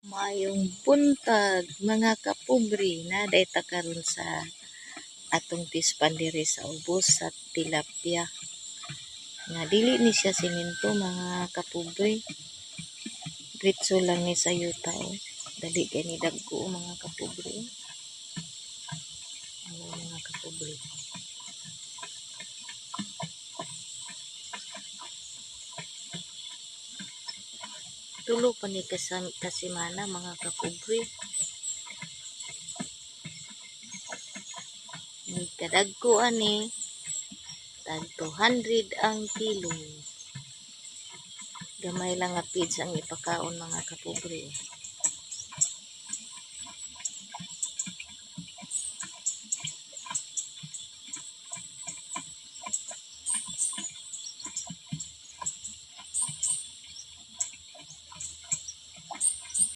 Mayong buntag mga kapobre na dayta karon sa atong tispan diri sa ubos sa tilapia. Nga dili ni siya semento mga kapobre. Diretso lang ni sa yuta o. Dali kay ni dagko mga kapobre. Ano mga kapobre. Tulo pa ni kasimana mga kapobre. Ni kadagko ani tag 200 ang kilo. Gamay lang nga pids ang ipakaon mga kapobre.